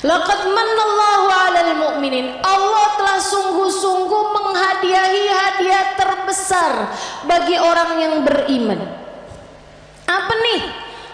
Laqad manallahu 'alal mu'minin. Allah telah sungguh-sungguh menghadiahi hadiah terbesar bagi orang yang beriman. Apa nih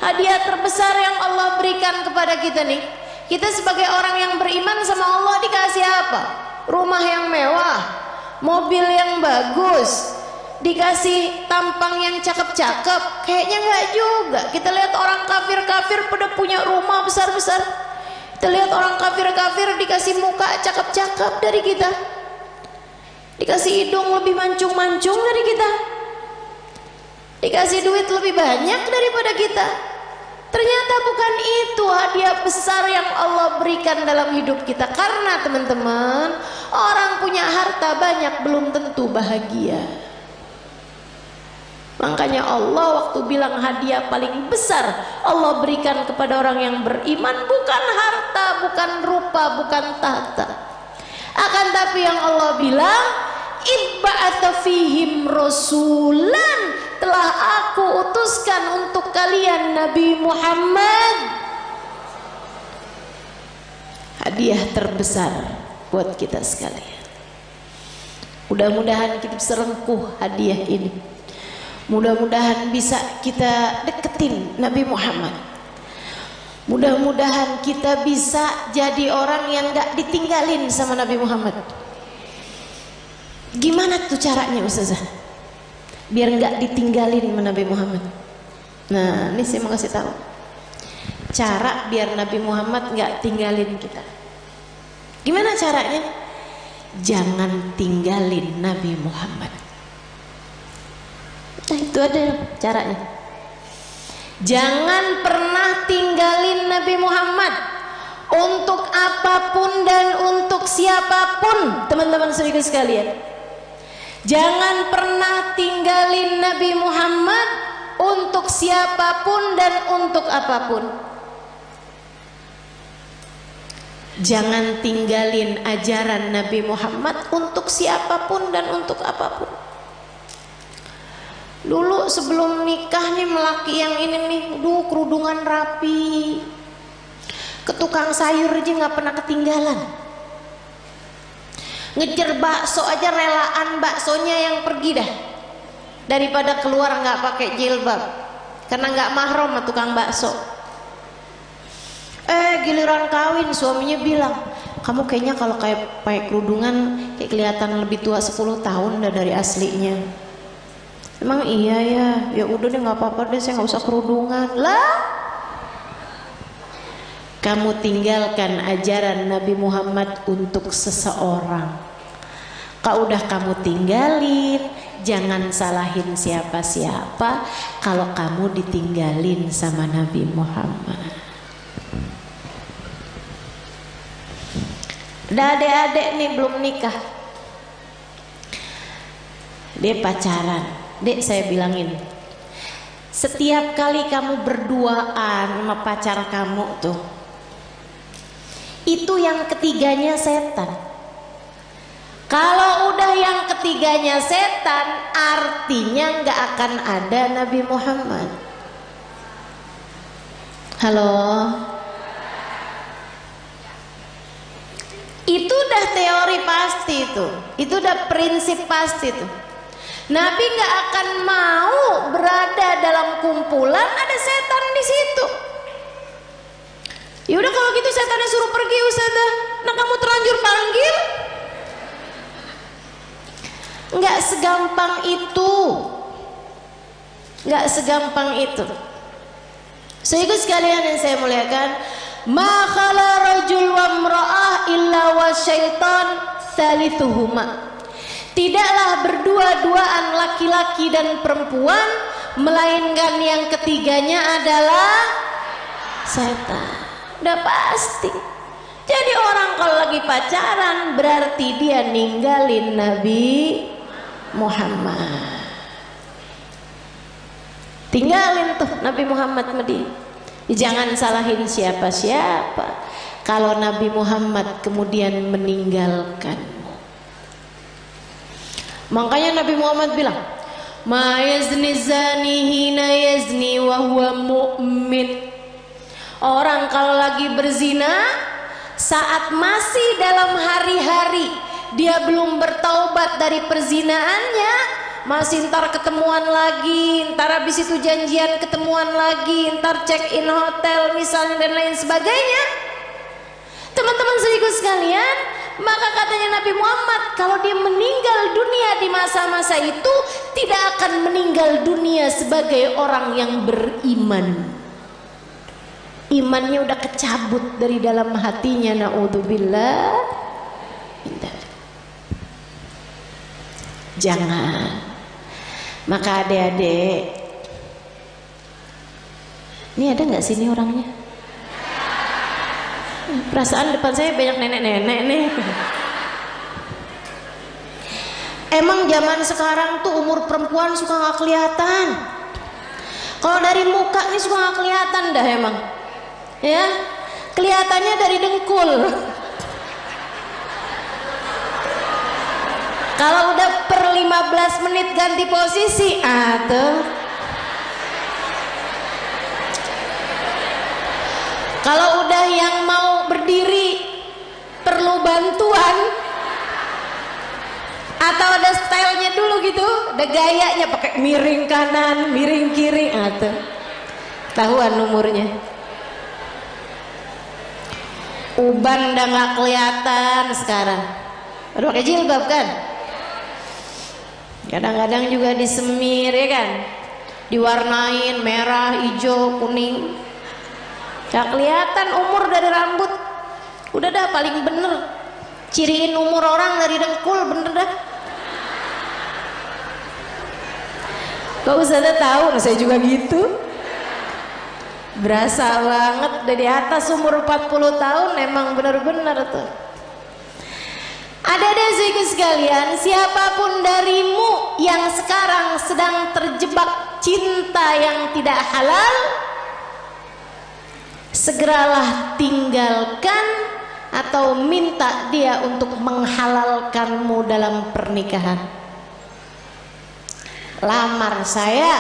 hadiah terbesar yang Allah berikan kepada kita nih? Kita sebagai orang yang beriman sama Allah dikasih apa? Rumah yang mewah, mobil yang bagus, dikasih tampang yang cakep-cakep. Kayaknya enggak juga. Kita lihat orang kafir-kafir pada punya rumah besar-besar. Kita lihat orang kafir-kafir dikasih muka cakep-cakep dari kita, dikasih hidung lebih mancung-mancung dari kita, dikasih duit lebih banyak daripada kita. Ternyata bukan itu hadiah besar yang Allah berikan dalam hidup kita. Karena teman-teman, orang punya harta banyak belum tentu bahagia. Makanya Allah waktu bilang hadiah paling besar Allah berikan kepada orang yang beriman bukan harta, bukan rupa, bukan tahta. Akan tapi yang Allah bilang, ibba'atha fihim rasulan, telah aku utuskan untuk kalian Nabi Muhammad. Hadiah terbesar buat kita sekalian. Mudah-mudahan kita bisa rengkuh hadiah ini. Mudah-mudahan bisa kita deketin Nabi Muhammad. Mudah-mudahan kita bisa jadi orang yang gak ditinggalin sama Nabi Muhammad. Gimana tuh caranya Ustazah? Biar gak ditinggalin sama Nabi Muhammad. Nah, ini saya mau kasih tahu cara biar Nabi Muhammad gak tinggalin kita. Gimana caranya? Jangan tinggalin Nabi Muhammad. Nah, itu ada caranya. Jangan pernah tinggalin Nabi Muhammad untuk apapun dan untuk siapapun, teman-teman saudara sekalian. Jangan pernah tinggalin Nabi Muhammad untuk siapapun dan untuk apapun. Jangan tinggalin ajaran Nabi Muhammad untuk siapapun dan untuk apapun. Dulu sebelum nikah nih melaki yang ini nih, kerudungan rapi, ke tukang sayur aja nggak pernah ketinggalan. Ngejar bakso aja relaan baksonya yang pergi dah, daripada keluar nggak pakai jilbab, karena nggak mahram sama tukang bakso. Giliran kawin suaminya bilang, kamu kayaknya kalau kayak pakai kerudungan kayak kelihatan lebih tua 10 tahun dah dari aslinya. Emang iya ya, ya udah deh nggak apa-apa deh, saya nggak usah kerudungan lah. Kamu tinggalkan ajaran Nabi Muhammad untuk seseorang. Kalau udah kamu tinggalin, jangan salahin siapa-siapa kalau kamu ditinggalin sama Nabi Muhammad. Ada adik-adik nih belum nikah, dia pacaran. Dek, saya bilangin, setiap kali kamu berduaan sama pacar kamu tuh, itu yang ketiganya setan. Kalau udah yang ketiganya setan, artinya nggak akan ada Nabi Muhammad. Halo? Itu udah teori pasti itu udah prinsip pasti tuh. Nabi nggak akan mau berada dalam kumpulan ada setan di situ. Ya udah kalau gitu setannya suruh pergi Ustazah. Nah kamu terlanjur panggil. Nggak segampang itu. Nggak segampang itu. Sehingga sekalian yang saya muliakan, ma khala rajul wa imra'ah illa wa syaitan thalithuhuma. Tidaklah berdua-duaan laki-laki dan perempuan, melainkan yang ketiganya adalah setan. Udah pasti. Jadi orang kalau lagi pacaran berarti dia ninggalin Nabi Muhammad. Tinggalin tuh Nabi Muhammad Medi. Jangan salahin siapa-siapa kalau Nabi Muhammad kemudian meninggalkan. Makanya Nabi Muhammad bilang, ma yazni zani hina yazni wa huwa mu'min. Orang kalau lagi berzina saat masih dalam hari-hari dia belum bertaubat dari perzinaannya, masih ntar ketemuan lagi, ntar habis itu janjian ketemuan lagi, ntar check in hotel misalnya dan lain sebagainya. Teman-teman saudaraku sekalian, maka katanya Nabi Muhammad, kalau dia meninggal dunia di masa-masa itu, tidak akan meninggal dunia sebagai orang yang beriman. Imannya udah kecabut dari dalam hatinya, naudzubillah. Jangan. Maka adik-adik, ini ada nggak sini orangnya? Perasaan depan saya banyak nenek-nenek nih. Emang zaman sekarang tuh umur perempuan suka nggak kelihatan. Kalau dari muka nih suka nggak kelihatan dah emang. Ya, kelihatannya dari dengkul. Kalau udah per 15 menit ganti posisi, tuh. Kalau udah yang mau berdiri perlu bantuan atau ada stylenya dulu gitu, ada gayanya pakai miring kanan, miring kiri, tuh. Tahuan umurnya. Uban udah nggak kelihatan sekarang. Udah pakai jilbab kan? Kadang-kadang juga disemir ya kan, diwarnain merah, hijau, kuning. Gak kelihatan umur dari rambut. Udah dah paling bener ciriin umur orang dari dengkul, bener dah. Kok Ustazah tahu? Nah, saya juga gitu. Berasa banget dari atas umur 40 tahun, emang bener-bener tuh. Adik-adik sekalian, siapapun darimu yang sekarang sedang terjebak cinta yang tidak halal, segeralah tinggalkan atau minta dia untuk menghalalkanmu dalam pernikahan. Lamar saya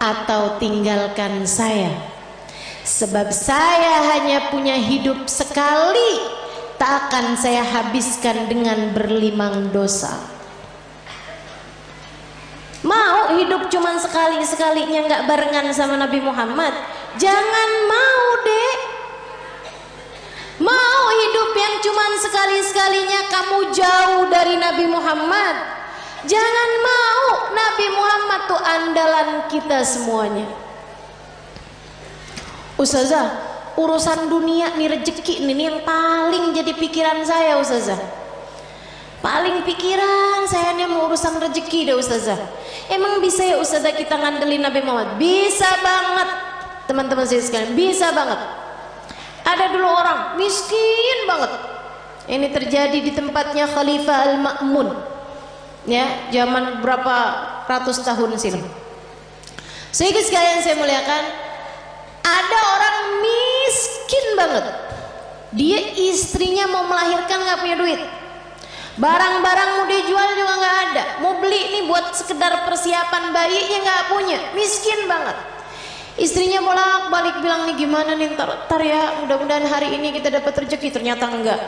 atau tinggalkan saya, sebab saya hanya punya hidup sekali, tak akan saya habiskan dengan berlimang dosa. Mau hidup cuman sekali-sekalinya nggak barengan sama Nabi Muhammad? Jangan mau dek. Mau hidup yang cuman sekali-sekalinya kamu jauh dari Nabi Muhammad? Jangan mau. Nabi Muhammad tuh andalan kita semuanya. Ustazah, urusan dunia nih, rezeki ini yang paling jadi pikiran saya Ustazah. Paling pikiran saya nih mau urusan rezeki deh Ustazah. Emang bisa ya Ustazah kita ngandelin Nabi Muhammad? Bisa banget teman-teman saya sekalian, bisa banget. Ada dulu orang miskin banget. Ini terjadi di tempatnya Khalifah Al-Ma'mun, ya, zaman berapa ratus tahun silam. Sehingga sekalian saya muliakan, ada orang miskin banget. Dia istrinya mau melahirkan nggak punya duit. Barang-barang mau dijual juga nggak ada. Mau beli nih buat sekedar persiapan bayinya nggak punya. Miskin banget. Istrinya bolak-balik bilang nih gimana nih ntar ya, mudah-mudahan hari ini kita dapat rezeki. Ternyata enggak.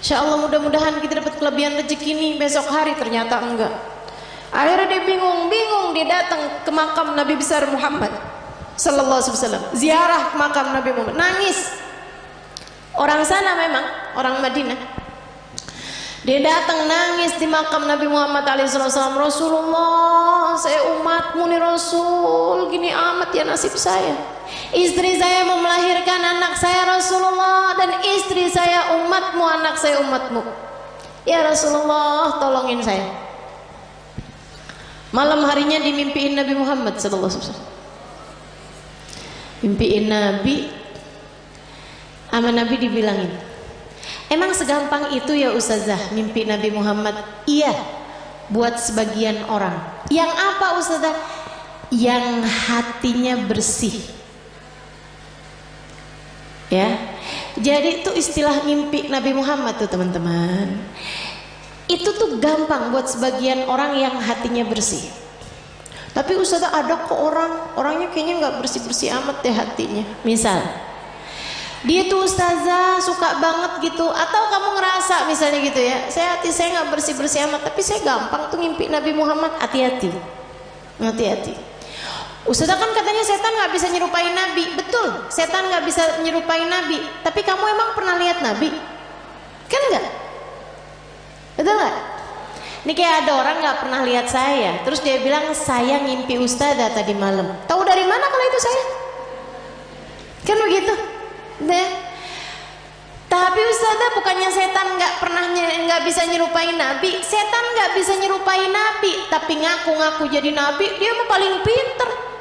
Insya Allah mudah-mudahan kita dapat kelebihan rezeki nih besok hari. Ternyata enggak. Akhirnya dia bingung-bingung, dia datang ke makam Nabi besar Muhammad Sallallahu Alaihi Wasallam, ziarah ke makam Nabi Muhammad, nangis. Orang sana memang orang Madinah. Dia datang nangis di makam Nabi Muhammad SAW. Rasulullah, saya umatmu nih Rasul, gini amat ya nasib saya. Istri saya mau melahirkan anak saya Rasulullah, dan istri saya umatmu, anak saya umatmu. Ya Rasulullah, tolongin saya. Malam harinya dimimpiin Nabi Muhammad SAW. Mimpiin Nabi, sama Nabi dibilangin, emang segampang itu ya Ustazah mimpi Nabi Muhammad? Iya, buat sebagian orang. Yang apa Ustazah? Yang hatinya bersih. Ya, jadi itu istilah mimpi Nabi Muhammad tuh teman-teman. Itu tuh gampang buat sebagian orang yang hatinya bersih. Tapi Ustazah ada kok orangnya kayaknya nggak bersih-bersih amat deh hatinya. Misal, dia tuh ustazah suka banget gitu. Atau kamu ngerasa misalnya gitu ya, hati saya nggak bersih-bersih amat, tapi saya gampang tuh ngimpi Nabi Muhammad. Hati-hati, hati-hati. Ustazah kan katanya setan nggak bisa nyerupai Nabi. Betul, setan nggak bisa nyerupai Nabi. Tapi kamu emang pernah lihat Nabi? Kan enggak? Betul nggak? Ini kayak ada orang nggak pernah lihat saya, terus dia bilang saya ngimpi ustazah tadi malam. Tahu dari mana kalau itu saya? Kan begitu. Deh. Tapi ustazah bukannya setan nggak bisa nyerupai Nabi. Setan nggak bisa nyerupai Nabi, tapi ngaku-ngaku jadi Nabi, dia mah paling pinter.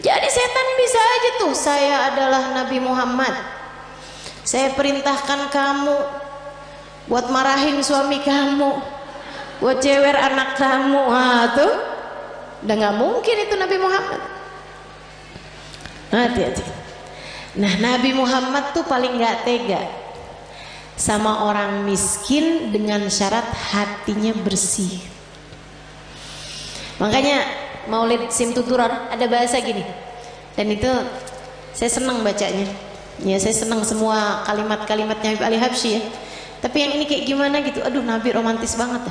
Jadi setan bisa aja tuh, saya adalah Nabi Muhammad, saya perintahkan kamu buat marahin suami kamu, buat cewer anak kamu. Tuh udah nggak mungkin itu Nabi Muhammad. Hati-hati. Nah, Nabi Muhammad tuh paling nggak tega sama orang miskin dengan syarat hatinya bersih. Makanya Maulid Simtuturan ada bahasa gini, dan itu saya senang bacanya. Ya, saya senang semua kalimat-kalimatnya Habib Ali Habsyi ya. Tapi yang ini kayak gimana gitu, aduh Nabi romantis banget.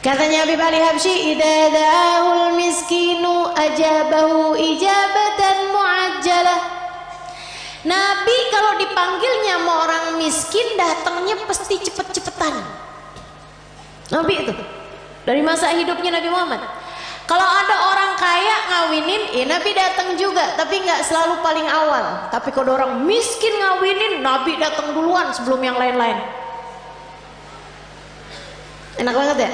Katanya Habib Ali Habsyi, idza da'ahul miskinu ajabahu ijabatan muajjalah. Nabi kalau dipanggilnya sama orang miskin datangnya pasti cepet-cepetan. Nabi itu dari masa hidupnya Nabi Muhammad. Kalau ada orang kaya ngawinin, ya Nabi datang juga, tapi nggak selalu paling awal. Tapi kalau orang miskin ngawinin, Nabi datang duluan sebelum yang lain-lain. Enak banget ya.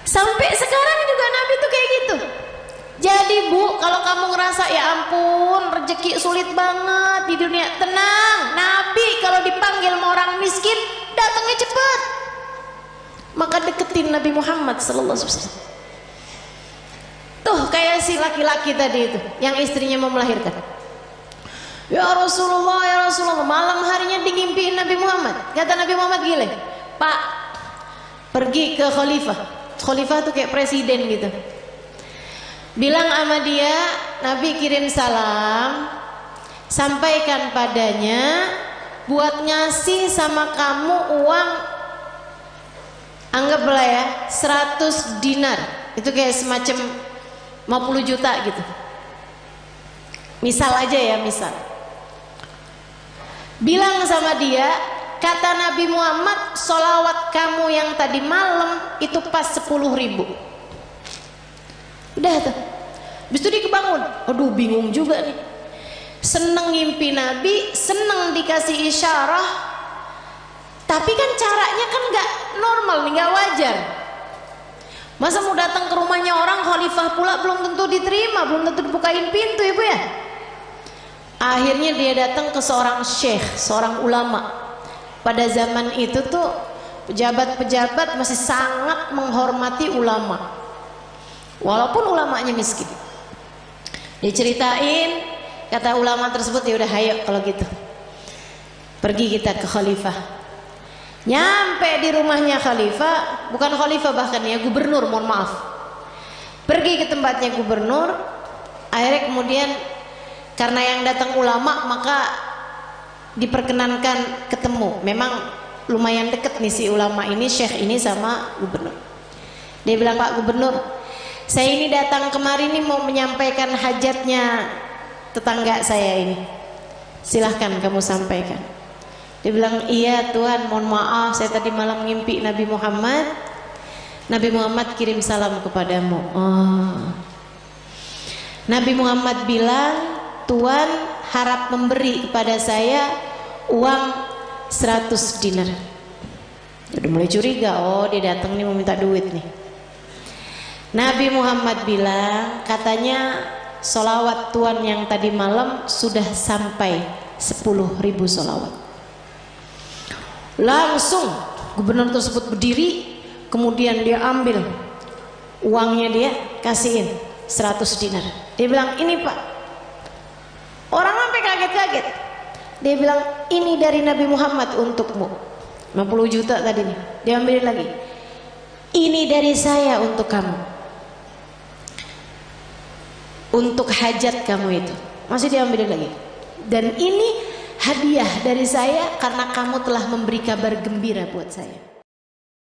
Sampai sekarang juga Nabi tuh kayak gitu. Jadi Bu, kalau kamu ngerasa ya ampun rezeki sulit banget di dunia, tenang. Nabi kalau dipanggil sama orang miskin datangnya cepet. Maka deketin Nabi Muhammad sallallahu alaihi wasallam. Tuh kayak si laki-laki tadi itu yang istrinya mau melahirkan. Ya Rasulullah, malam harinya digimpiin Nabi Muhammad. Kata Nabi Muhammad gile, Pak, pergi ke khalifah. Khalifah tuh kayak presiden gitu. Bilang sama dia, Nabi kirim salam, sampaikan padanya buat ngasih sama kamu uang, anggaplah ya 100 dinar. Itu kayak semacam 50 juta gitu. Misal aja ya, misal. Bilang sama dia, kata Nabi Muhammad, sholawat kamu yang tadi malam itu pas 10.000. Udah tuh. Habis itu dia kebangun. Aduh bingung juga nih. Seneng ngimpi Nabi, seneng dikasih isyarah. Tapi kan caranya kan gak normal nih, gak wajar. Masa mau datang ke rumahnya orang khalifah pula belum tentu diterima, belum tentu dibukain pintu ibu ya. Akhirnya dia datang ke seorang syekh, seorang ulama. Pada zaman itu tuh pejabat-pejabat masih sangat menghormati ulama, walaupun ulamanya miskin. Diceritain, kata ulama tersebut, ya udah ayo kalau gitu pergi kita ke khalifah. Nyampe di rumahnya khalifah, bukan khalifah bahkan ya, gubernur, mohon maaf. Pergi ke tempatnya gubernur. Akhirnya kemudian karena yang datang ulama, maka diperkenankan ketemu. Memang lumayan deket nih si ulama ini, syekh ini sama gubernur. Dia bilang, Pak Gubernur, saya ini datang kemari nih mau menyampaikan hajatnya tetangga saya ini. Silahkan kamu sampaikan. Dia bilang, iya Tuhan, mohon maaf saya tadi malam ngimpi Nabi Muhammad. Nabi Muhammad kirim salam kepadamu. Nabi Muhammad bilang, Tuhan harap memberi kepada saya uang 100 dinar. Udah mulai curiga, oh dia datang nih mau minta duit nih. Nabi Muhammad bilang, katanya sholawat Tuhan yang tadi malam sudah sampai 10.000 sholawat. Langsung gubernur tersebut berdiri, kemudian dia ambil uangnya, dia kasihin 100 dinar. Dia bilang, ini Pak. Orang sampai kaget-kaget. Dia bilang, ini dari Nabi Muhammad untukmu. 50 juta tadi nih. Dia ambilin lagi. Ini dari saya untuk kamu, untuk hajat kamu itu. masih diambilin lagi. Dan ini hadiah dari saya karena kamu telah memberi kabar gembira buat saya.